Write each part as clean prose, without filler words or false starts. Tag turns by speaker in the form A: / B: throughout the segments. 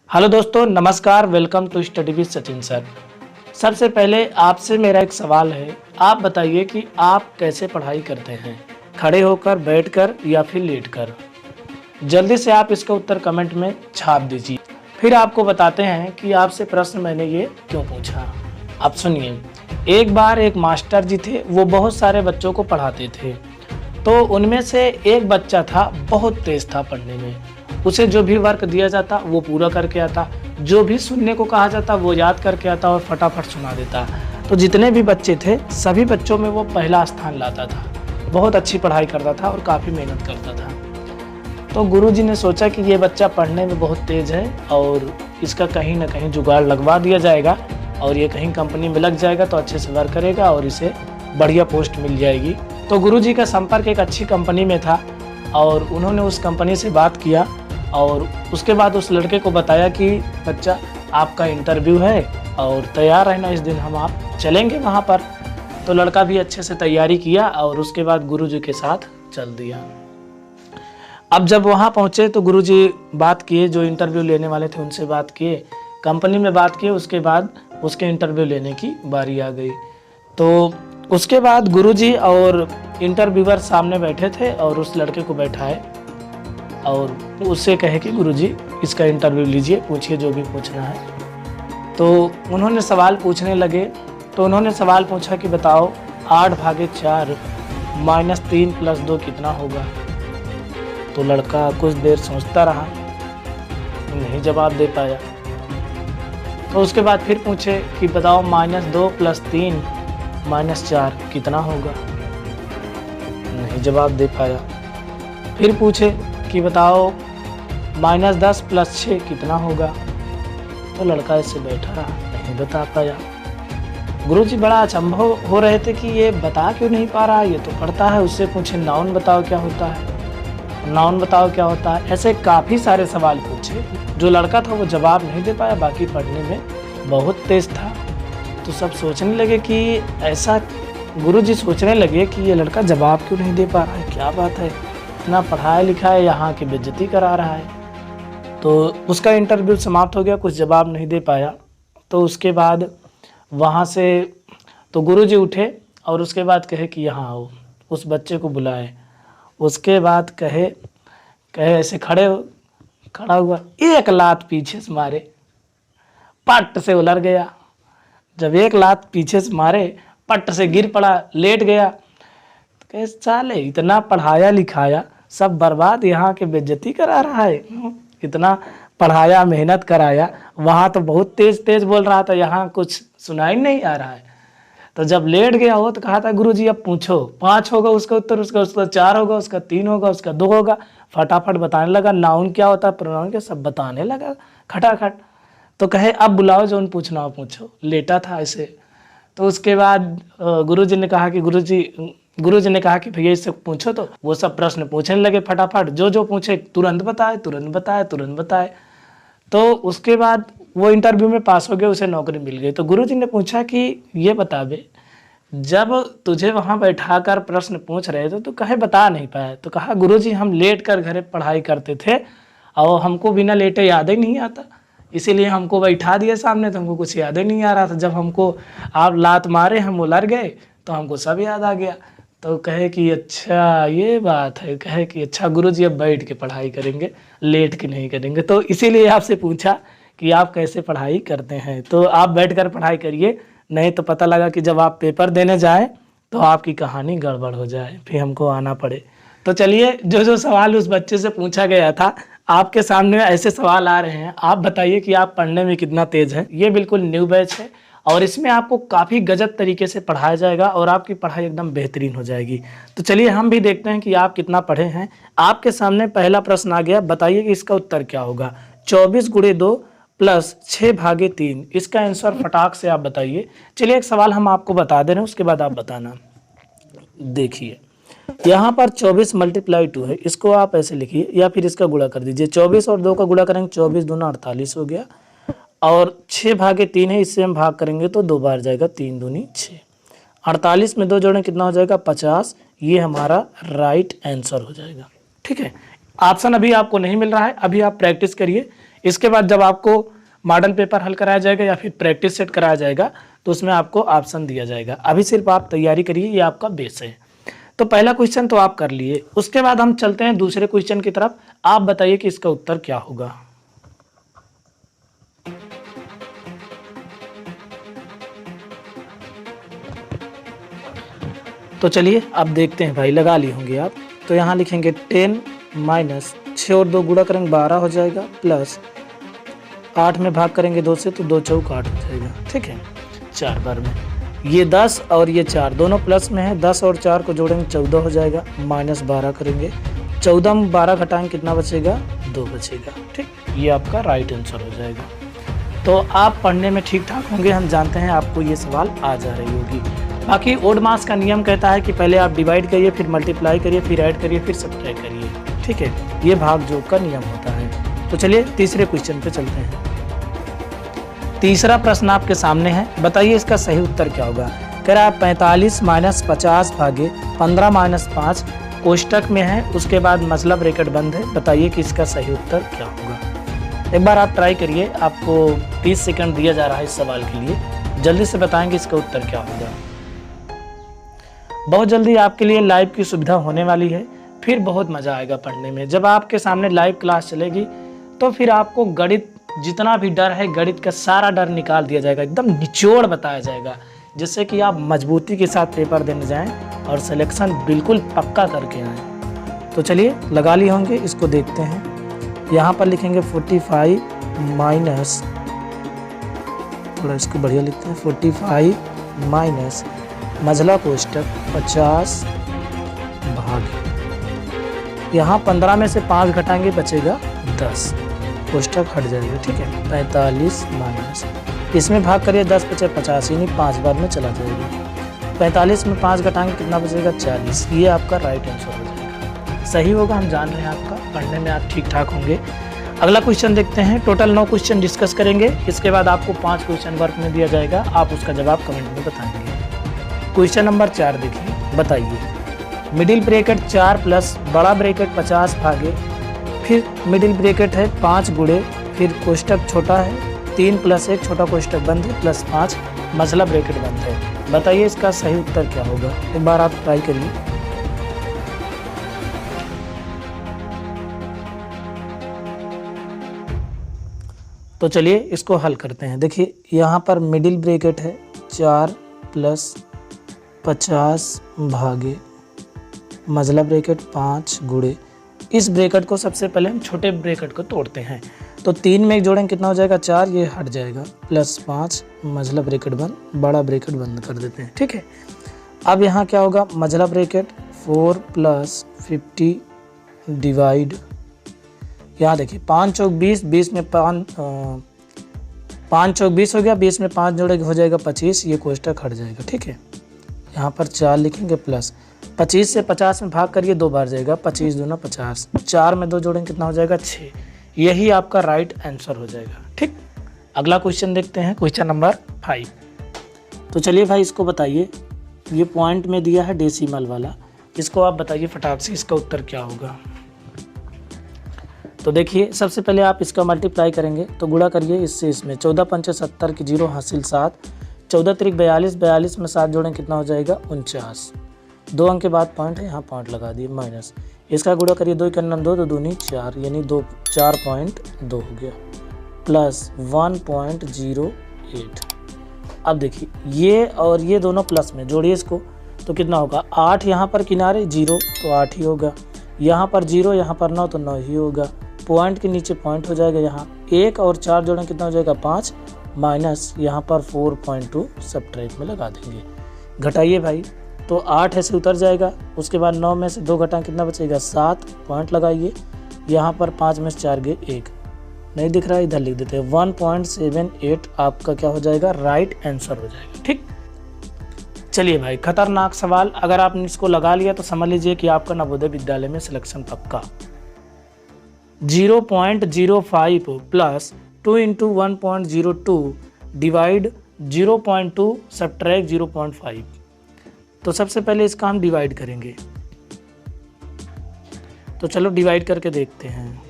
A: Hello दोस्तों, नमस्कार। Welcome to study with Sachin sir. सबसे पहले आपसे मेरा एक सवाल है। आप बताइए कि आप कैसे पढ़ाई करते हैं, खड़े होकर, बैठकर या फिर लेटकर। जल्दी से आप इसका उत्तर कमेंट में छाप दीजिए। फिर आपको बताते हैं कि आपसे प्रश्न मैंने ये क्यों पूछा। अब सुनिए। एक बार एक मास्टर जी थे, वो बहुत सारे बच्चों को पढ़ाते थे। तो उनमें से एक बच्चा था, बहुत तेज था पढ़ने में। उसे जो भी वर्क दिया जाता वो पूरा करके आता, जो भी सुनने को कहा जाता वो याद करके आता और फटाफट सुना देता। तो जितने भी बच्चे थे सभी बच्चों में वो पहला स्थान लाता था। बहुत अच्छी पढ़ाई करता था और काफ़ी मेहनत करता था। तो गुरुजी ने सोचा कि ये बच्चा पढ़ने में बहुत तेज़ है और इसका कहीं ना कहीं जुगाड़ लगवा दिया जाएगा और ये कहीं कंपनी में लग जाएगा तो अच्छे से वर्क करेगा और इसे बढ़िया पोस्ट मिल जाएगी। तो गुरुजी का संपर्क एक अच्छी कंपनी में था और उन्होंने उस कंपनी से बात किया और उसके बाद उस लड़के को बताया कि बच्चा, आपका इंटरव्यू है और तैयार रहना, इस दिन हम आप चलेंगे वहाँ पर। तो लड़का भी अच्छे से तैयारी किया और उसके बाद गुरुजी के साथ चल दिया। अब जब वहाँ पहुँचे तो गुरुजी बात किए, जो इंटरव्यू लेने वाले थे उनसे बात किए, कंपनी में बात किए। उसके बाद उसके इंटरव्यू लेने की बारी आ गई। तो उसके बाद गुरुजी और इंटरव्यूअर सामने बैठे थे और उस लड़के को बैठाए और उससे कहे कि गुरुजी इसका इंटरव्यू लीजिए, पूछिए जो भी पूछना है। तो उन्होंने सवाल पूछने लगे। तो उन्होंने सवाल पूछा कि बताओ 8/4 - 3 + 2 कितना होगा। तो लड़का कुछ देर सोचता रहा, नहीं जवाब दे पाया। तो उसके बाद फिर पूछे कि बताओ -2 + 3 - 4 कितना होगा। नहीं जवाब दे पाया। फिर पूछे कि बताओ -10 + 6 कितना होगा। तो लड़का ऐसे बैठा रहा, नहीं बता पाया। गुरुजी बड़ा अचंभव हो रहे थे कि ये बता क्यों नहीं पा रहा, ये तो पढ़ता है। उससे पूछे नाउन बताओ क्या होता है, नाउन बताओ क्या होता है। ऐसे काफ़ी सारे सवाल पूछे। जो लड़का था वो जवाब नहीं दे पाया, बाकी पढ़ने में बहुत तेज था। तो सब सोचने लगे कि ऐसा, गुरुजी सोचने लगे कि ये लड़का जवाब क्यों नहीं दे पा रहा है, क्या बात है, इतना पढ़ाया लिखा है, यहाँ की बेइज्जती करा रहा है। तो उसका इंटरव्यू समाप्त हो गया, कुछ जवाब नहीं दे पाया। तो उसके बाद वहाँ से तो गुरुजी उठे और उसके बाद कहे कि यहाँ आओ, उस बच्चे को बुलाए। उसके बाद कहे ऐसे खड़ा हुआ, एक लात पीछे से मारे, पट से उलर गया। जब एक लात पीछे से मारे, पट से गिर पड़ा, लेट गया। तो कहे साले, इतना पढ़ाया लिखाया सब बर्बाद, यहाँ के बेइज्जती करा रहा है। इतना पढ़ाया, मेहनत कराया, वहाँ तो बहुत तेज तेज बोल रहा था, यहाँ कुछ सुनाई नहीं आ रहा है। तो जब लेट गया हो तो कहा था गुरुजी अब पूछो, 5 होगा उसका उत्तर, उसका 4 होगा, उसका 3 होगा, उसका 2 होगा। फटाफट बताने लगा, नाउन क्या होता है, प्रोनाउन क्या, सब बताने लगा खटाखट। तो कहे अब बुलाओ, जो पूछना हो पूछो। लेटा था ऐसे। तो उसके बाद गुरुजी ने कहा कि भैया इससे पूछो। तो वो सब प्रश्न पूछने लगे फटाफट, जो पूछे तुरंत बताए। तो उसके बाद वो इंटरव्यू में पास हो गया, उसे नौकरी मिल गई। तो गुरुजी ने पूछा कि ये बता बे, जब तुझे वहाँ बैठा कर प्रश्न पूछ रहे थे तो कहे बता नहीं पाया। तो कहा गुरुजी हम लेट कर घर पढ़ाई करते थे और हमको बिना लेटे याद ही नहीं आता, इसीलिए हमको बैठा दिया सामने, तो हमको कुछ याद ही नहीं आ रहा था। जब हमको आप लात मारे, हम उलर गए तो हमको सब याद आ गया। तो कहे कि अच्छा ये बात है। कहे कि अच्छा गुरुजी अब बैठ के पढ़ाई करेंगे, लेट के नहीं करेंगे। तो इसीलिए आपसे पूछा कि आप कैसे पढ़ाई करते हैं। तो आप बैठकर पढ़ाई करिए, नहीं तो पता लगा कि जब आप पेपर देने जाएं तो आपकी कहानी गड़बड़ हो जाए, फिर हमको आना पड़े। तो चलिए, जो सवाल उस बच्चे से पूछा गया था, आपके सामने ऐसे सवाल आ रहे हैं। आप बताइए कि आप पढ़ने में कितना तेज़ है। ये बिल्कुल न्यू बैच है और इसमें आपको काफ़ी गजब तरीके से पढ़ाया जाएगा और आपकी पढ़ाई एकदम बेहतरीन हो जाएगी। तो चलिए हम भी देखते हैं कि आप कितना पढ़े हैं। आपके सामने पहला प्रश्न आ गया, बताइए कि इसका उत्तर क्या होगा। 24 × 2 + 6/3, इसका आंसर फटाक से आप बताइए। चलिए एक सवाल हम आपको बता दे रहे हैं, उसके बाद आप बताना। देखिए यहाँ पर 24 × 2 है, इसको आप ऐसे लिखिए या फिर इसका गुणा कर दीजिए। 24 और 2 का गुणा करेंगे, 24 × 2 = 48 हो गया। और 6/3 है, इससे हम भाग करेंगे तो 2 बार जाएगा, 3 दूनी 6। 48 में 2 जोड़ें कितना हो जाएगा, 50। ये हमारा राइट आंसर हो जाएगा। ठीक है, ऑप्शन अभी आपको नहीं मिल रहा है, अभी आप प्रैक्टिस करिए। इसके बाद जब आपको मॉडल पेपर हल कराया जाएगा या फिर प्रैक्टिस सेट कराया जाएगा तो उसमें आपको ऑप्शन दिया जाएगा। अभी सिर्फ आप तैयारी करिए, ये आपका बेस है। तो पहला क्वेश्चन तो आप कर लिए, उसके बाद हम चलते हैं दूसरे क्वेश्चन की तरफ। आप बताइए कि इसका उत्तर क्या होगा। तो चलिए अब देखते हैं भाई, लगा लिए होंगे आप। तो यहाँ लिखेंगे 10 माइनस 6 और 2 गुणा करेंगे 12 हो जाएगा, प्लस 8 में भाग करेंगे 2 से तो 2 चौक 8 हो जाएगा। ठीक है, 4 बार में ये 10 और ये 4 दोनों प्लस में है, 10 और 4 को जोड़ेंगे 14 हो जाएगा, माइनस 12 करेंगे, 14 में 12 घटाएंगे कितना बचेगा, 2 बचेगा। ठीक, ये आपका राइट आंसर हो जाएगा। तो आप पढ़ने में ठीक ठाक होंगे, हम जानते हैं आपको ये सवाल आ जा रही होगी। बाकी ओड मास का नियम कहता है कि पहले आप डिवाइड करिए, फिर मल्टीप्लाई करिए, फिर ऐड करिए, फिर सब्ट्रैक्ट करिए। ठीक है, ये भाग जोड़ का नियम होता है। तो चलिए तीसरे क्वेश्चन पे चलते हैं। तीसरा प्रश्न आपके सामने है, बताइए इसका सही उत्तर क्या होगा। कह रहा है 45 माइनस 50 भागे 15 माइनस 5 कोष्टक में है, उसके बाद मतलब ब्रैकेट बंद है। बताइए कि इसका सही उत्तर क्या होगा। एक बार आप ट्राई करिए, आपको 30 सेकंड दिया जा रहा है इस सवाल के लिए, जल्दी से बताएंगे इसका उत्तर क्या होगा। बहुत जल्दी आपके लिए लाइव की सुविधा होने वाली है, फिर बहुत मज़ा आएगा पढ़ने में। जब आपके सामने लाइव क्लास चलेगी तो फिर आपको गणित जितना भी डर है, गणित का सारा डर निकाल दिया जाएगा, एकदम निचोड़ बताया जाएगा, जिससे कि आप मजबूती के साथ पेपर देने जाएं और सिलेक्शन बिल्कुल पक्का करके आएँ। तो चलिए लगा लिए होंगे, इसको देखते हैं। यहाँ पर लिखेंगे 45 माइनस, थोड़ा इसको बढ़िया लिखते हैं, 45 माइनस मझला कोष्टक 50 भागे, यहाँ 15 में से 5 घटाएंगे बचेगा 10, कोष्टक हट जाएगा। ठीक है, 45 माइनस, इसमें भाग करिए 10 बचे 50, यानी 5 बार में चला जाएगा। 45 में 5 घटाएंगे कितना बचेगा, 40। ये आपका राइट आंसर हो जाएगा। सही होगा, हम जान रहे हैं आपका पढ़ने में आप ठीक ठाक होंगे। अगला क्वेश्चन देखते हैं। टोटल 9 क्वेश्चन डिस्कस करेंगे, इसके बाद आपको 5 क्वेश्चन वर्क में दिया जाएगा, आप उसका जवाब कमेंट में बताएंगे। क्वेश्चन नंबर 4 देखिए, बताइए मिडिल ब्रैकेट 4 प्लस बड़ा ब्रैकेट 50 भागे, फिर मिडिल ब्रैकेट है 5 गुणे, फिर कोष्टक छोटा है 3 प्लस 1 छोटा कोष्टक बंद है, प्लस 5 मझला ब्रैकेट बंद है। बताइए इसका सही उत्तर क्या होगा। एक बार आप ट्राई करिए। तो चलिए इसको हल करते हैं। देखिए यहाँ पर मिडिल ब्रैकेट है 4 प्लस 50 भागे मझला ब्रैकेट 5 गुणे, इस ब्रैकेट को सबसे पहले हम छोटे ब्रैकेट को तोड़ते हैं। तो 3 में एक जोड़ेंगे कितना हो जाएगा, 4, ये हट जाएगा, प्लस 5 मझला ब्रैकेट बंद, बड़ा ब्रैकेट बंद कर देते हैं। ठीक है, अब यहाँ क्या होगा, मझला ब्रैकेट 4 प्लस 50 डिवाइड, यहाँ देखिए 5 चौक 20, 20 में 5 चौक 20 हो गया, 20 में 5 जोड़ेंगे हो जाएगा 25, ये कोष्टक हट जाएगा। ठीक है, यहाँ पर 4 लिखेंगे, प्लस 25 से 50 में भाग करिए 2 बार जाएगा, 25 दूना 50, 4 में 2 जोड़ेंगे कितना हो जाएगा, 6। यही आपका राइट आंसर हो जाएगा। ठीक, अगला क्वेश्चन देखते हैं, क्वेश्चन नंबर 5। तो चलिए भाई इसको बताइए, ये पॉइंट में दिया है डेसिमल वाला, इसको आप बताइए फटाक से इसका उत्तर क्या होगा। तो देखिए सबसे पहले आप इसका मल्टीप्लाई करेंगे तो गुणा करिए इससे इसमें, 14 पंचे 70 की 0 हासिल 7, 14 त्रिक 42, 42 में 7 जोड़ें कितना हो जाएगा, 49। 2 अंक के बाद पॉइंट है, यहाँ पॉइंट लगा दिए, माइनस, इसका गुणा करिए 2 के 2, 2 दूनी 4, यानी 4.2 हो गया, प्लस 1.08। अब देखिए ये और ये दोनों प्लस में जोड़िए इसको तो कितना होगा, 8 यहाँ पर किनारे 0 तो 8 ही होगा, यहाँ पर 0 यहाँ पर 9 तो 9 ही होगा, पॉइंट के नीचे पॉइंट हो जाएगा, यहाँ 1 और 4 जोड़ें कितना हो जाएगा 5, माइनस यहाँ पर 4.2 सब्ट्रैक्ट में लगा देंगे। घटाइए भाई तो 8 ऐसे उतर जाएगा, उसके बाद 9 में से 2 घटाएं कितना बचेगा 7, पॉइंट लगाइए, यहाँ पर 5 में से 4 गए 1, नहीं दिख रहा है इधर लिख देते हैं, 1.78 आपका क्या हो जाएगा, राइट आंसर हो जाएगा। ठीक, चलिए भाई खतरनाक सवाल, अगर आपने इसको लगा लिया तो समझ लीजिए कि आपका नवोदय विद्यालय में सिलेक्शन पक्का। 0.05 प्लस 2 इंटू 1.02 डिवाइड 0.2 सब्ट्रैक्ट 0.5। तो सबसे पहले इसका हम डिवाइड करेंगे, तो चलो डिवाइड करके देखते हैं।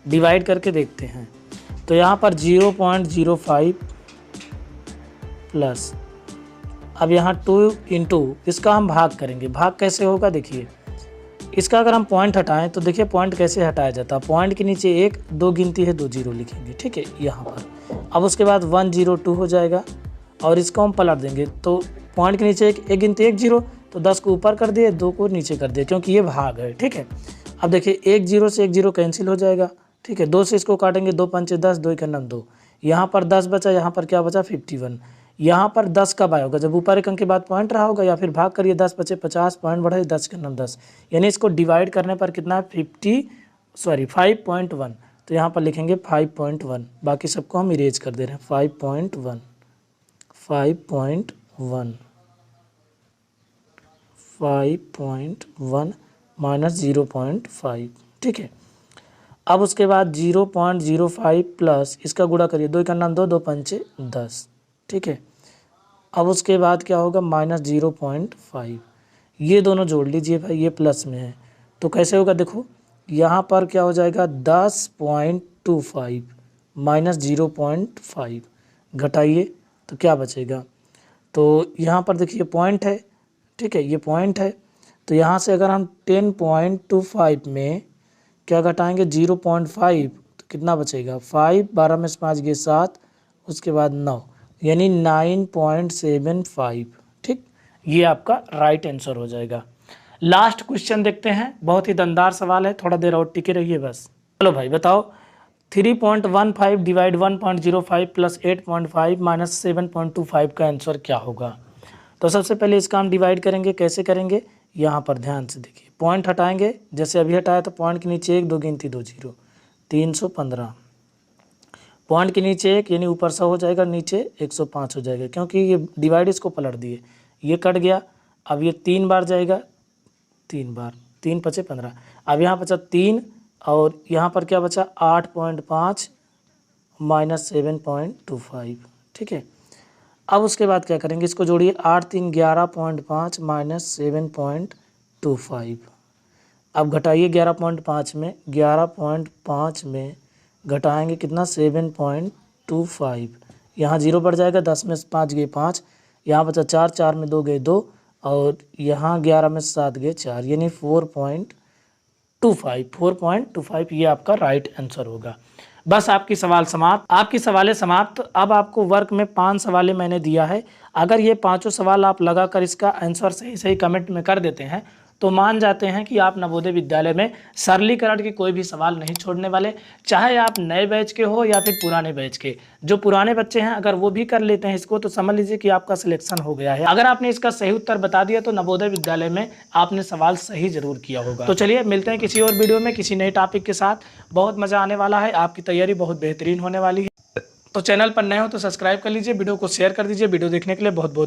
A: डिवाइड करके देखते हैं। तो यहाँ पर 0.05 प्लस, अब यहाँ 2 इंटू इसका हम भाग करेंगे। भाग कैसे होगा देखिए, इसका अगर हम पॉइंट हटाएं तो देखिए पॉइंट कैसे हटाया जाता है। पॉइंट के नीचे 1 2 गिनती है 2 जीरो लिखेंगे, ठीक है यहाँ पर। अब उसके बाद 102 हो जाएगा और इसको हम पलट देंगे। तो पॉइंट के नीचे एक गिनती 1 जीरो, तो 10 को ऊपर कर दिए, 2 को नीचे कर दिए, क्योंकि ये भाग है, ठीक है। अब देखिए 1 जीरो से 1 जीरो कैंसिल हो जाएगा, ठीक है। 2 से इसको काटेंगे, 2 पंचे 10, 2 1 2। यहाँ पर 10 बचा, यहाँ पर क्या बचा 51। यहाँ पर 10 कब आया होगा, जब ऊपर एक अंक के बाद पॉइंट रहा होगा, या फिर भाग करिए 10 बचे 50, पॉइंट बढ़े 10 के 10, यानी इसको डिवाइड करने पर कितना है 5.1। तो यहाँ पर लिखेंगे 5.1, बाकी सबको हम इरेज कर दे रहे हैं। 5.1 माइनस 0.5, ठीक है। अब उसके बाद 0.05 प्लस इसका गुणा करिए, 2 1 2, 2 पंचे 10, ठीक है। अब उसके बाद क्या होगा माइनस 0.5, ये दोनों जोड़ लीजिए भाई, ये प्लस में है तो कैसे होगा देखो, यहाँ पर क्या हो जाएगा 10.25 माइनस 0.5, घटाइए तो क्या बचेगा। तो यहाँ पर देखिए पॉइंट है, ठीक है, ये पॉइंट है। तो यहाँ से अगर हम 10.25 में क्या घटाएंगे 0.5, तो कितना बचेगा 5, 12 में से 5 गए 7, उसके बाद 9, यानी 9.75, ठीक। ये आपका राइट आंसर हो जाएगा। लास्ट क्वेश्चन देखते हैं, बहुत ही दमदार सवाल है, थोड़ा देर और टिके रहिए बस। चलो भाई बताओ, 3.15 डिवाइड 1.05 प्लस 8.5 माइनस 7.25 का आंसर क्या होगा। तो सबसे पहले इसका हम डिवाइड करेंगे, कैसे करेंगे यहाँ पर ध्यान से देखिए, पॉइंट हटाएंगे, जैसे अभी हटाया तो पॉइंट के नीचे 1 2 गिनती 2 जीरो, 315, पॉइंट के नीचे 1 यानी ऊपर 100 हो जाएगा, नीचे 105 हो जाएगा, क्योंकि ये डिवाइड इसको पलट दिए, ये कट गया। अब ये 3 बार जाएगा, 3 बार, 3 पचे 15, अब यहाँ बचा 3 और यहाँ पर क्या बचा 8.5 माइनस 7.25, ठीक है। अब उसके बाद क्या करेंगे, इसको जोड़िए, 8 3 11.5 माइनस 7.25। अब घटाइए 11.5 में, 11.5 में घटाएंगे कितना 7.25, यहाँ 0 बढ़ जाएगा, 10 में से 5 गए 5, यहाँ बचा 4, 4 में 2 गए 2, और यहाँ 11 में से 7 गए 4, यानी 4.25, ये आपका राइट आंसर होगा। बस आपकी सवाल समाप्त, आपकी सवालें समाप्त। अब आपको वर्क में 5 सवालें मैंने दिया है, अगर ये पाँचों सवाल आप लगाकर इसका आंसर सही सही कमेंट में कर देते हैं तो मान जाते हैं कि आप नवोदय विद्यालय में सरलीकरण के कोई भी सवाल नहीं छोड़ने वाले, चाहे आप नए बैच के हो या फिर पुराने बैच के। जो पुराने बच्चे हैं अगर वो भी कर लेते हैं इसको तो समझ लीजिए कि आपका सिलेक्शन हो गया है। अगर आपने इसका सही उत्तर बता दिया तो नवोदय विद्यालय में आपने सवाल सही जरूर किया होगा। तो चलिए मिलते हैं किसी और वीडियो में किसी नए टॉपिक के साथ, बहुत मजा आने वाला है, आपकी तैयारी बहुत बेहतरीन होने वाली है। तो चैनल पर नए हो तो सब्सक्राइब कर लीजिए, वीडियो को शेयर कर दीजिए। वीडियो देखने के लिए बहुत बहुत